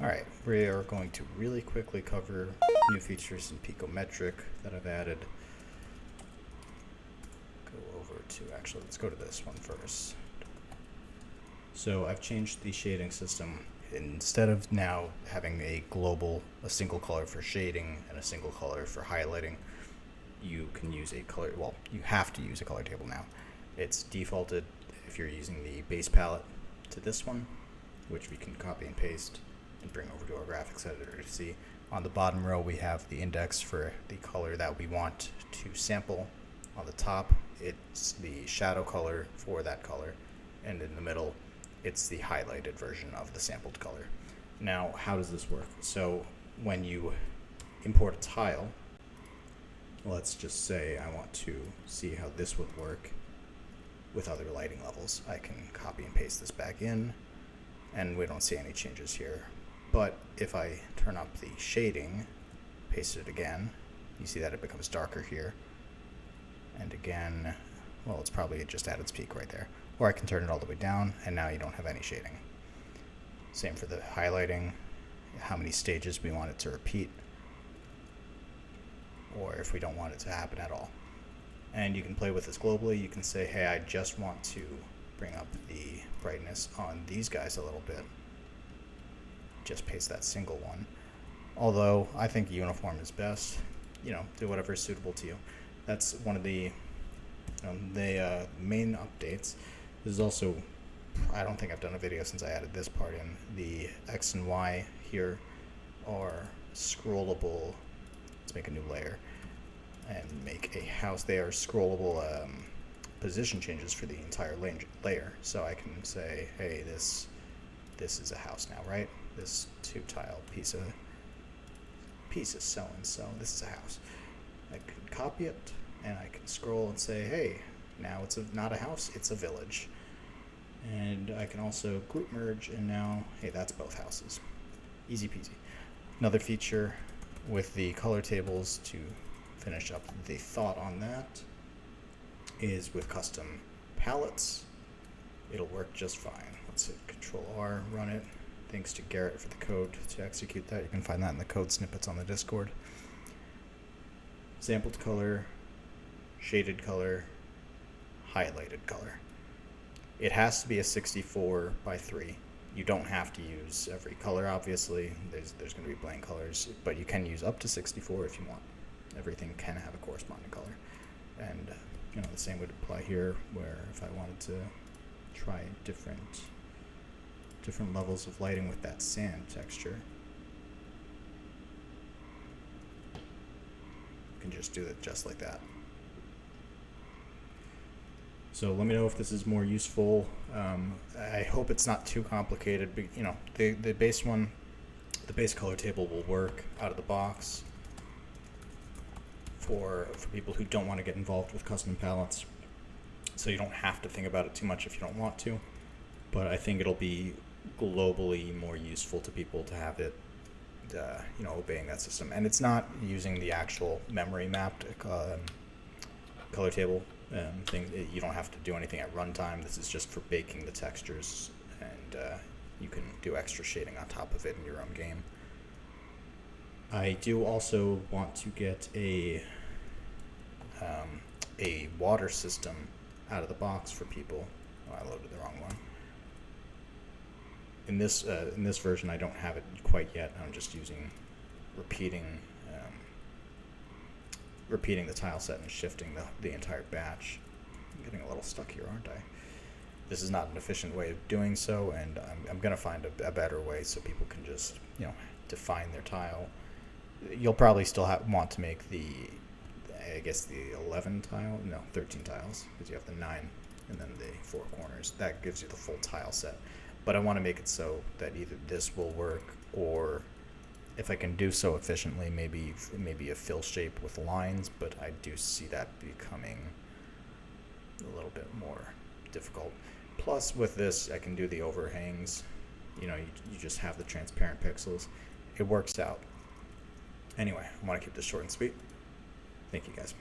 Alright, we are going to really quickly cover new features in Picometric that I've added. Actually, let's go to this one first. So I've changed the shading system. Instead of now having a single color for shading and a single color for highlighting, you can use you have to use a color table now. It's defaulted if you're using the base palette to this one, which we can copy and paste and bring over to our graphics editor to see. On the bottom row, we have the index for the color that we want to sample. On the top, it's the shadow color for that color, and in the middle, it's the highlighted version of the sampled color. Now, how does this work? So when you import a tile, let's just say I want to see how this would work with other lighting levels. I can copy and paste this back in, and we don't see any changes here. But if I turn up the shading, paste it again, you see that it becomes darker here. And again, well, it's probably just at its peak right there. Or I can turn it all the way down, and now you don't have any shading. Same for the highlighting, how many stages we want it to repeat, or if we don't want it to happen at all. And you can play with this globally. You can say, hey, I just want to bring up the brightness on these guys a little bit. Just paste that single one. Although I think uniform is best. Do whatever is suitable to you. That's one of the main updates. This is also, I don't think I've done a video since I added this part in. The X and Y here are scrollable. Let's make a new layer and make a house. They are scrollable position changes for the entire layer. So I can say, hey, this is a house now, right? This 2-tile piece of so and so. This is a house. I can copy it, and I can scroll and say, hey, now it's not a house, it's a village. And I can also group merge, and now, hey, that's both houses. Easy peasy. Another feature with the color tables, to finish up the thought on that, is with custom palettes. It'll work just fine. Let's hit Control R, run it. Thanks to Garrett for the code to execute that. You can find that in the code snippets on the Discord. Sampled color, shaded color, highlighted color. It has to be a 64:3. You don't have to use every color, obviously. There's going to be blank colors, but you can use up to 64 if you want. Everything can have a corresponding color. And the same would apply here, where if I wanted to try different levels of lighting with that sand texture, you can just do it just like that. So let me know if this is more useful. I hope it's not too complicated, but the base color table will work out of the box for people who don't want to get involved with custom palettes. So you don't have to think about it too much if you don't want to, but I think it'll be globally more useful to people to have it obeying that system. And it's not using the actual memory mapped color table thing. You don't have to do anything at runtime. This is just for baking the textures, and you can do extra shading on top of it in your own game. I do also want to get a water system out of the box for people. Oh, I loaded the wrong one. In this version, I don't have it quite yet. I'm just using repeating the tile set and shifting the entire batch. I'm getting a little stuck here, aren't I? This is not an efficient way of doing so, and I'm going to find a better way so people can just define their tile. You'll probably still want to make the 13 tiles, because you have the 9 and then the 4 corners. That gives you the full tile set. But I want to make it so that either this will work, or if I can do so efficiently, maybe a fill shape with lines, but I do see that becoming a little bit more difficult. Plus, with this, I can do the overhangs. You just have the transparent pixels. It works out. Anyway, I want to keep this short and sweet. Thank you, guys.